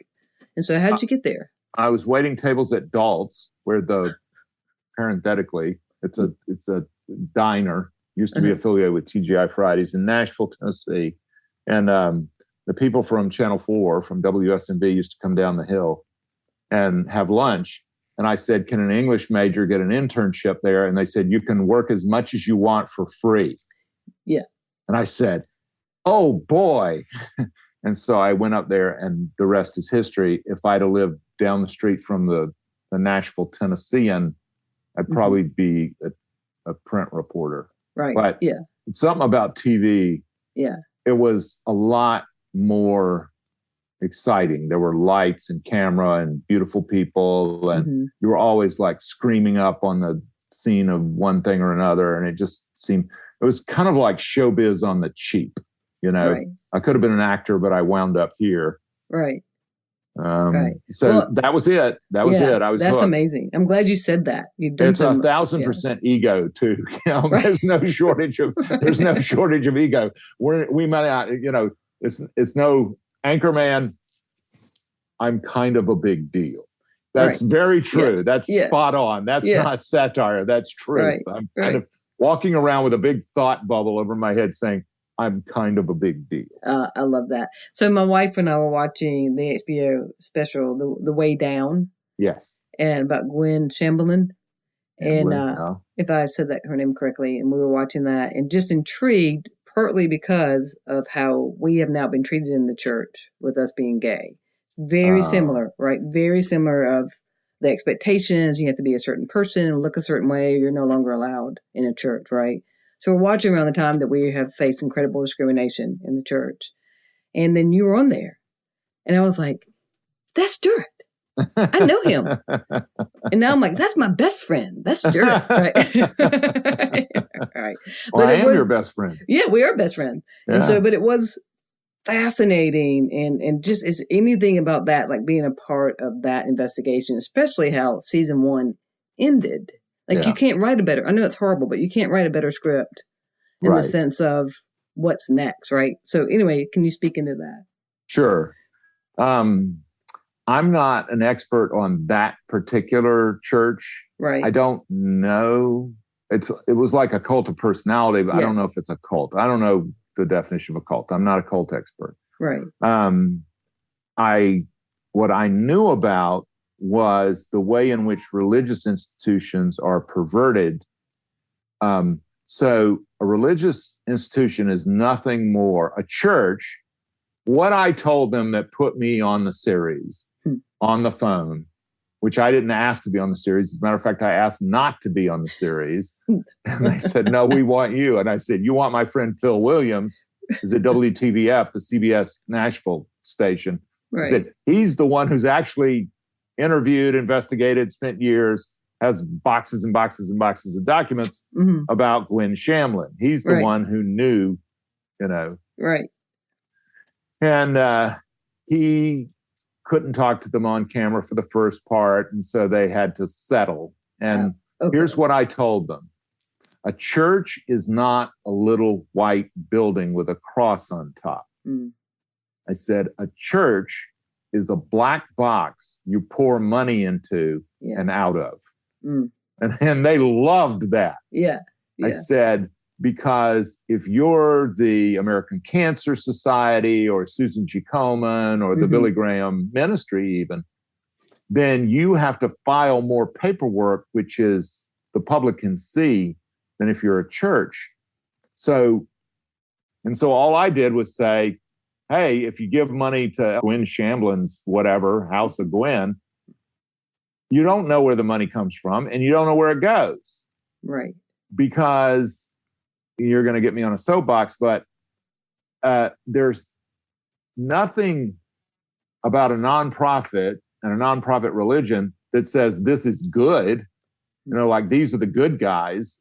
And so how'd you get there? I was waiting tables at Dalt's, where parenthetically, it's a diner, used to be affiliated with TGI Fridays in Nashville, Tennessee. And the people from Channel 4, from WSMV, used to come down the hill and have lunch. And I said, can an English major get an internship there? And they said, you can work as much as you want for free. Yeah. And I said, oh, boy. And so I went up there, and the rest is history. If I'd have lived down the street from the Nashville Tennessean, I'd probably be a print reporter. Right. But something about TV, it was a lot more exciting. There were lights and camera and beautiful people, and you were always like screaming up on the scene of one thing or another. And it was kind of like showbiz on the cheap, Right. I could have been an actor, but I wound up here. Right. So that was it. That's hooked. Amazing. I'm glad you said that. You've done it's 1,000% ego too. Right. There's no shortage of ego. We might not, it's no Anchorman. I'm kind of a big deal. That's very true. Yeah. That's spot on. That's not satire. That's truth. Right. I'm kind of walking around with a big thought bubble over my head saying, I'm kind of a big deal. I love that. So my wife and I were watching the HBO special, The Way Down. Yes. And about Gwen Chamberlain. And if I said her name correctly, and we were watching that and just intrigued, partly because of how we have now been treated in the church with us being gay. Very similar, right? Very similar of the expectations. You have to be a certain person and look a certain way. You're no longer allowed in a church, right? So we're watching around the time that we have faced incredible discrimination in the church. And then you were on there. And I was like, that's Stuart. I know him. And now I'm like, that's my best friend. That's Stuart. Right. Right. Well, I am your best friend. Yeah, we are best friends. Yeah. And so, but it was fascinating. And just is anything about that, like being a part of that investigation, especially how season 1 ended. Like you can't write I know it's horrible, but you can't write a better script in the sense of what's next, right? So anyway, can you speak into that? Sure. I'm not an expert on that particular church. Right. I don't know. It was like a cult of personality, but I don't know if it's a cult. I don't know the definition of a cult. I'm not a cult expert. Right. What I knew about was the way in which religious institutions are perverted. So a religious institution is nothing more. A church, what I told them that put me on the series, on the phone, which I didn't ask to be on the series. As a matter of fact, I asked not to be on the series. And they said, no, we want you. And I said, you want my friend Phil Williams, who's at WTVF, the CBS Nashville station. Right. I said, he's the one who's actually interviewed, investigated, spent years. has boxes and boxes and boxes of documents about Gwen Shamlin. He's the one who knew, Right. And he couldn't talk to them on camera for the first part, and so they had to settle. And here's what I told them. A church is not a little white building with a cross on top. I said, a church is a black box you pour money into and out of. And they loved that. Yeah. I said, because if you're the American Cancer Society or Susan G. Komen or the Billy Graham Ministry even, then you have to file more paperwork, which is the public can see, than if you're a church. So all I did was say, hey, if you give money to Gwen Shamblin's whatever, House of Gwen, you don't know where the money comes from and you don't know where it goes. Right. Because you're going to get me on a soapbox, but there's nothing about a nonprofit and a nonprofit religion that says this is good, like these are the good guys.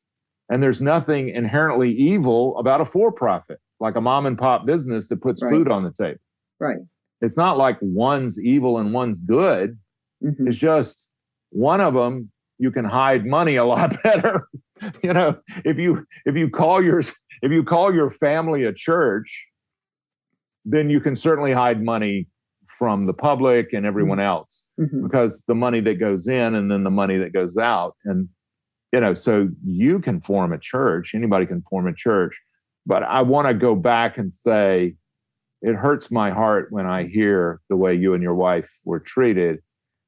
And there's nothing inherently evil about a for-profit, like a mom and pop business that puts food on the table. Right. It's not like one's evil and one's good. It's just one of them, you can hide money a lot better. If you call your family a church, then you can certainly hide money from the public and everyone else, because the money that goes in and then the money that goes out. And, so you can form a church, anybody can form a church. But I want to go back and say, it hurts my heart when I hear the way you and your wife were treated.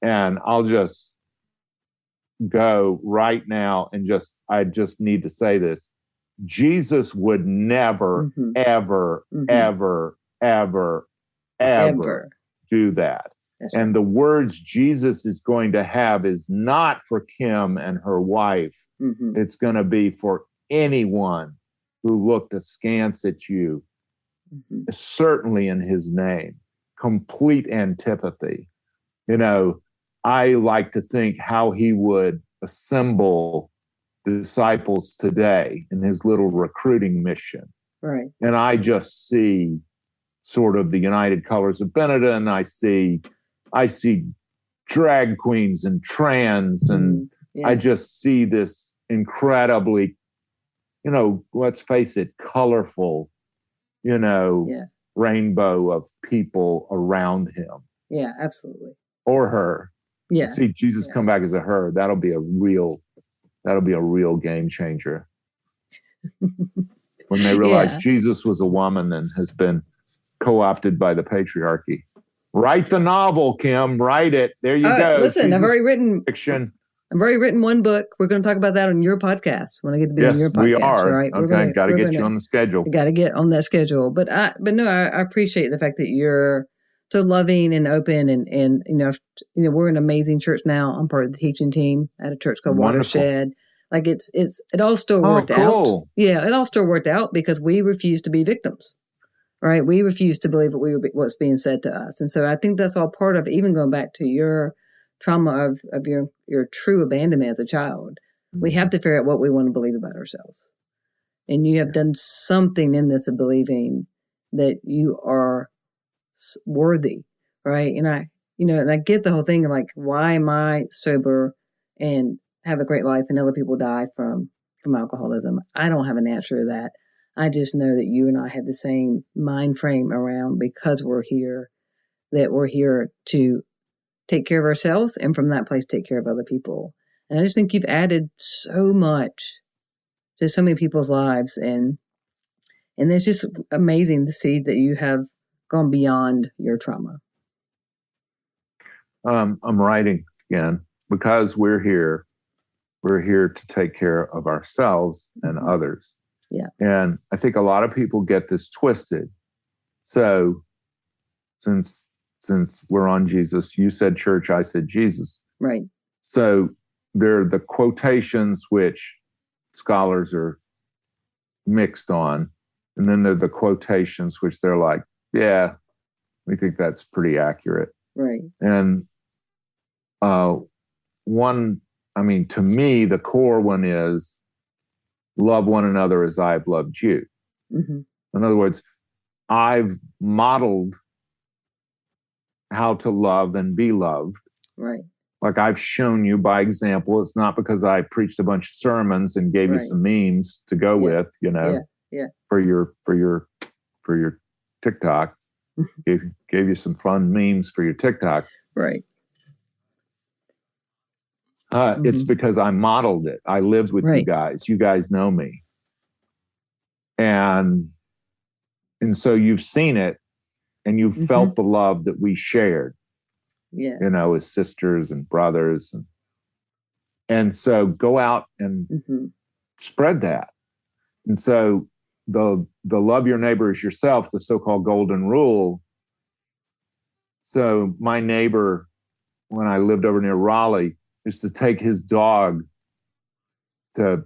And I'll just go right now and I just need to say this. Jesus would never, ever, ever, ever, ever do that. That's and the words Jesus is going to have is not for Kim and her wife. It's going to be for anyone who looked askance at you, certainly in his name. Complete antipathy. I like to think how he would assemble disciples today in his little recruiting mission. Right. And I just see sort of the United Colors of Benetton. I see drag queens and trans, and I just see this incredibly, let's face it, colorful, rainbow of people around him. Yeah, absolutely. Or her. Yeah. See Jesus come back as a her. That'll be a real game changer. When they realize Jesus was a woman and has been co-opted by the patriarchy. Write the novel, Kim. Write it. There you go. Listen, Jesus I've already written fiction. I've already written one book. We're going to talk about that on your podcast when I get to be on your podcast. Yes, we are. Right? Okay, got to get you on the schedule. Got to get on that schedule. But I appreciate the fact that you're so loving and open, and we're an amazing church now. I'm part of the teaching team at a church called Watershed. Like it all still worked out. Yeah, it all still worked out because we refused to be victims. Right? We refused to believe what's being said to us. And so I think that's all part of, even going back to your trauma of your true abandonment as a child. We have to figure out what we want to believe about ourselves. And you have done something in this of believing that you are worthy, right? And I get the whole thing of like, why am I sober and have a great life and other people die from alcoholism? I don't have an answer to that. I just know that you and I have the same mind frame around, because we're here, that we're here to take care of ourselves and from that place take care of other people. And I just think you've added so much to so many people's lives, and it's just amazing to see that you have gone beyond your trauma. I'm writing again because we're here. We're here to take care of ourselves and others. Yeah. And I think a lot of people get this twisted. So since we're on Jesus, you said church, I said Jesus. Right. So there are the quotations which scholars are mixed on. And then there are the quotations which they're like, yeah, we think that's pretty accurate. Right. And one to me, the core one is love one another as I've loved you. Mm-hmm. In other words, I've modeled how to love and be loved. Right. Like I've shown you by example. It's not because I preached a bunch of sermons and gave you some memes to go with, for your TikTok. gave you some fun memes for your TikTok. Right. It's because I modeled it. I lived with you guys. You guys know me. And so you've seen it and you've felt the love that we shared. Yeah. As sisters and brothers. And so go out and spread that. And so the love your neighbor as yourself, the so-called golden rule. So my neighbor, when I lived over near Raleigh, used to take his dog to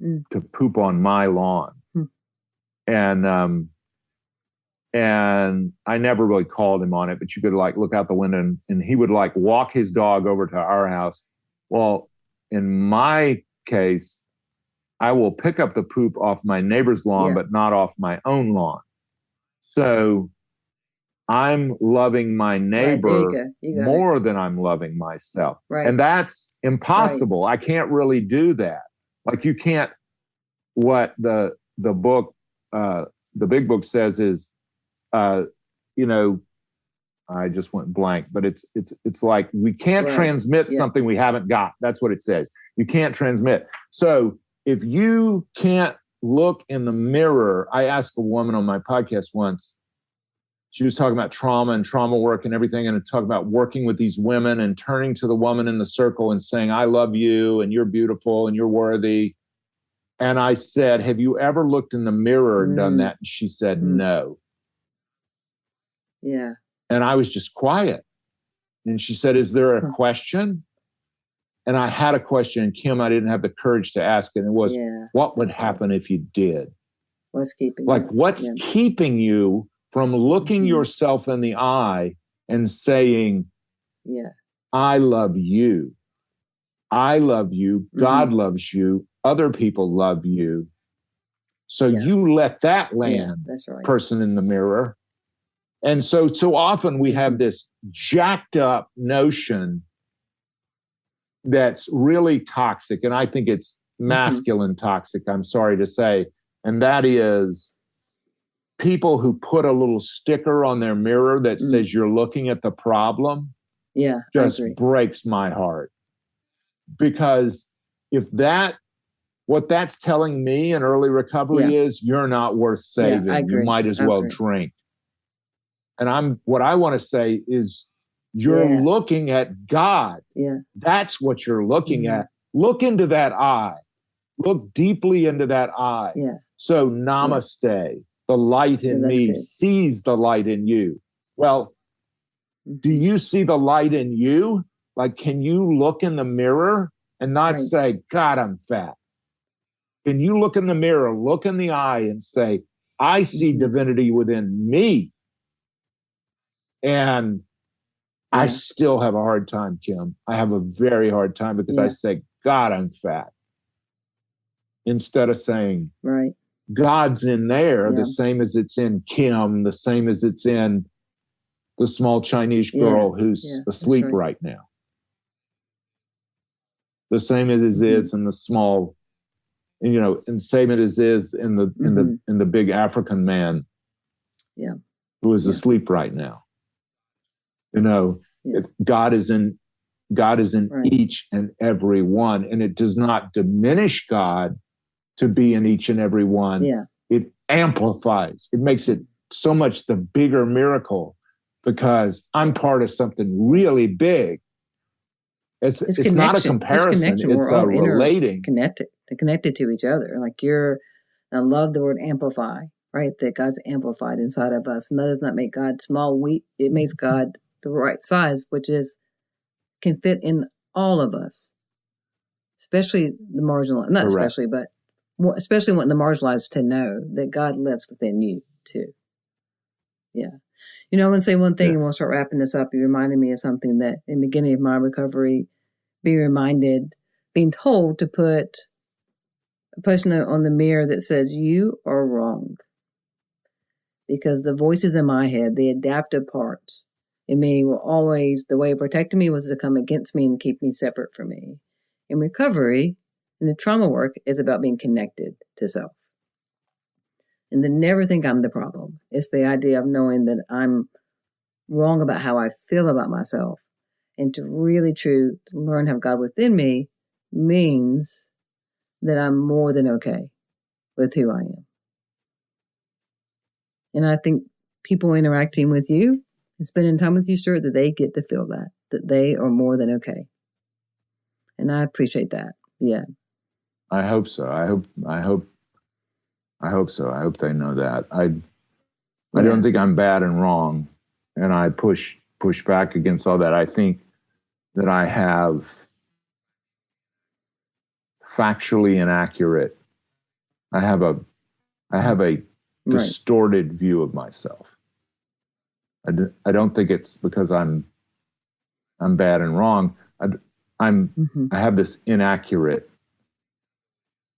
poop on my lawn. And I never really called him on it, but you could look out the window and he would walk his dog over to our house. Well, in my case, I will pick up the poop off my neighbor's lawn, but not off my own lawn. So I'm loving my neighbor more than I'm loving myself. Right. And that's impossible. Right. I can't really do that. You can't, what the book, the big book says is, I just went blank, but it's like we can't transmit something we haven't got. That's what it says. You can't transmit. So if you can't look in the mirror, I asked a woman on my podcast once, she was talking about trauma and trauma work and everything, and talking about working with these women and turning to the woman in the circle and saying, I love you and you're beautiful and you're worthy. And I said, have you ever looked in the mirror and done that? And she said, no. Yeah. And I was just quiet. And she said, is there a question? And I had a question, and Kim, I didn't have the courage to ask it. And it was, what would happen if you did? What's keeping what's keeping you from looking yourself in the eye and saying, I love you. I love you. God loves you. Other people love you. So you let that land person in the mirror. And so often we have this jacked up notion that's really toxic. And I think it's masculine toxic, I'm sorry to say. And that is people who put a little sticker on their mirror that says you're looking at the problem. Yeah. Just breaks my heart. Because if what that's telling me in early recovery is you're not worth saving. You might as well drink. And what I want to say is you're looking at God. Yeah. That's what you're looking at. Look into that eye. Look deeply into that eye. Yeah. So namaste. The light in me sees the light in you. Well, do you see the light in you? Can you look in the mirror and not say, God, I'm fat? Can you look in the mirror, look in the eye and say, I see divinity within me? And I still have a hard time, Kim. I have a very hard time because I say, God, I'm fat. Instead of saying, God's in there, the same as it's in Kim, the same as it's in the small Chinese girl who's asleep right now. The same as it is in the small, and same as it is in the big African man who is asleep right now. God is in each and every one, and it does not diminish God to be in each and every one. It amplifies. It makes it so much the bigger miracle because I'm part of something really big. It's not a comparison. It's a relating. Connected to each other. I love the word amplify, right? That God's amplified inside of us. And that does not make God small, weak. It makes God the right size, which can fit in all of us, especially the marginalized, not especially, but especially when the marginalized to know that God lives within you too. Yeah. I want to say one thing and we'll start wrapping this up. You reminded me of something that in the beginning of my recovery, be reminded being told to put a post note on the mirror that says, "You are wrong." Because the voices in my head, the adaptive parts in me, were always, the way it protected me was to come against me and keep me separate from me. In recovery, and the trauma work is about being connected to self. And to never think I'm the problem. It's the idea of knowing that I'm wrong about how I feel about myself. And to really to learn how God within me means that I'm more than okay with who I am. And I think people interacting with you and spending time with you, Stuart, that they get to feel that they are more than okay. And I appreciate that. Yeah. I hope so. I hope so. I hope they know that. I don't think I'm bad and wrong, and I push back against all that. I think that I have factually inaccurate. I have a distorted view of myself. I don't think it's because I'm bad and wrong. I have this inaccurate.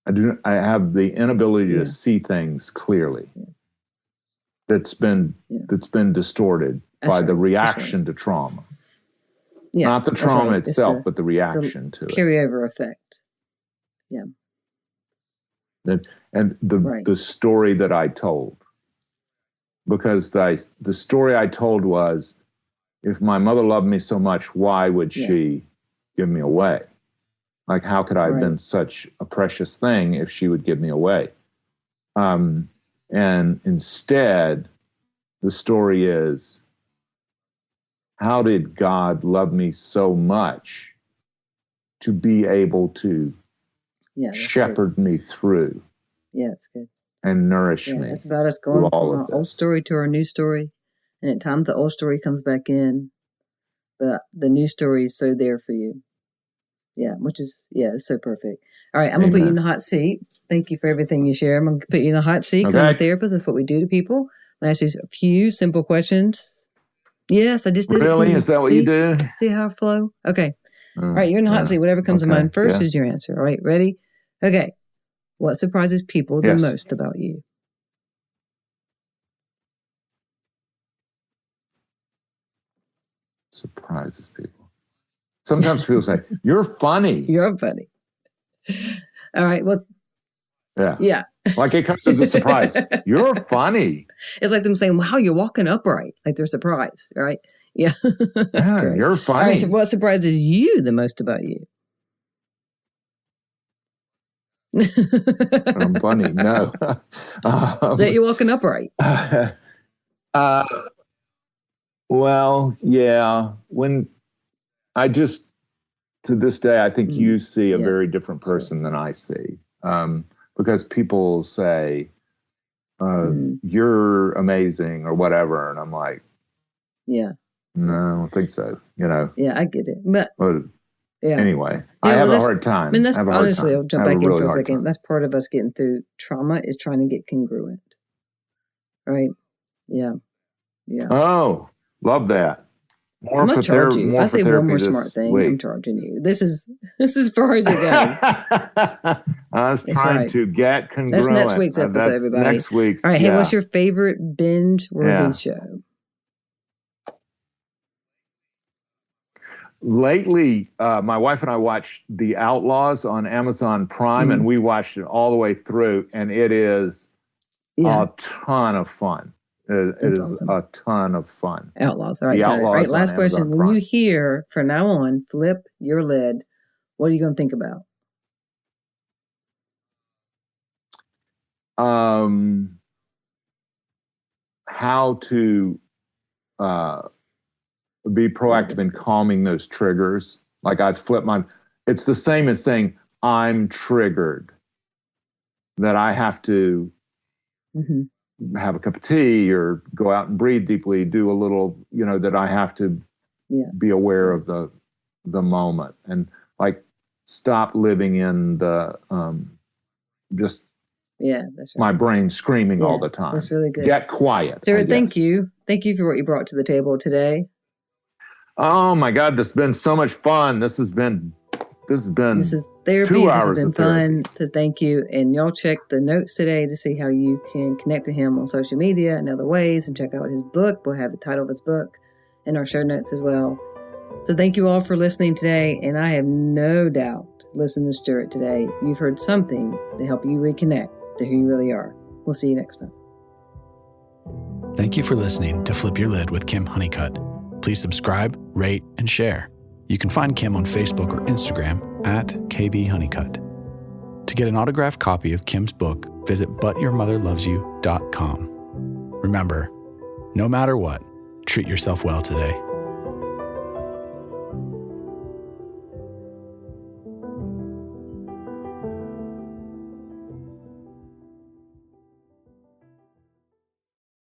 I have the inability to see things clearly. That's been distorted by the reaction to trauma. Yeah, not the trauma itself, but the reaction to it. Carryover effect. Yeah. And the story that I told. Because the story I told was, if my mother loved me so much, why would she give me away? Like, how could I have been such a precious thing if she would give me away? And instead, the story is, how did God love me so much to be able to shepherd me through? Yeah, it's good. And nourish me. It's about us going from our old story to our new story. And at times the old story comes back in, but the new story is so there for you. Yeah, which is, it's so perfect. All right, I'm going to put you in the hot seat. Thank you for everything you share. I'm going to put you in the hot seat. Okay. I'm a therapist. That's what we do to people. I'm going to ask you a few simple questions. Yes, I just did it. Really? Is that what you do? See how I flow? Okay. All right, you're in the hot seat. Whatever comes to mind first is your answer. All right, ready? Okay. What surprises people the most about you? Surprises people. Sometimes people say, "You're funny." You're funny. All right. Well, yeah. Like it comes as a surprise. You're funny. It's like them saying, "Wow, you're walking upright." Like they're surprised, right? Yeah. That's great. You're funny. All right, so what surprises you the most about you? I'm funny. No. That you're walking upright. Well, yeah. When I just, to this day, I think you see a very different person than I see. Because people say, you're amazing or whatever. And I'm like, no, I don't think so. Yeah, I get it. But anyway, I have a hard time. I mean, that's honestly, I'll jump back in for a second. That's part of us getting through trauma is trying to get congruent. Right? Yeah. Yeah. Oh, love that. I'm going to charge you. If I say one more smart thing, I'm charging you. This is as far as it goes. I was trying to get congruent. That's next week's episode, everybody. Next week's. All right. Hey, what's your favorite binge-worthy show? Lately, my wife and I watched The Outlaws on Amazon Prime, and we watched it all the way through, and it is a ton of fun. It is awesome. A ton of fun. Outlaws. All right. All right. Last question. When you hear, from now on, flip your lid, what are you going to think about? How to be proactive in calming those triggers. Like I've flipped it's the same as saying, I'm triggered. That I have to have a cup of tea or go out and breathe deeply, do a little, that I have to be aware of the moment and like stop living in the that's right. My brain screaming all the time. That's really good. Get quiet. Sarah, thank you. Thank you for what you brought to the table today. Oh my God, this has been so much fun. This has been This has been therapy. 2 This hours has been of therapy. fun. So thank you. And y'all check the notes today to see how you can connect to him on social media and other ways, and check out his book. We'll have the title of his book in our show notes as well. So thank you all for listening today. And I have no doubt, listening to Stuart today, you've heard something to help you reconnect to who you really are. We'll see you next time. Thank you for listening to Flip Your Lid with Kim Honeycutt. Please subscribe, rate, and share. You can find Kim on Facebook or Instagram at kbhoneycutt. To get an autographed copy of Kim's book, visit butyourmotherlovesyou.com. Remember, no matter what, treat yourself well today.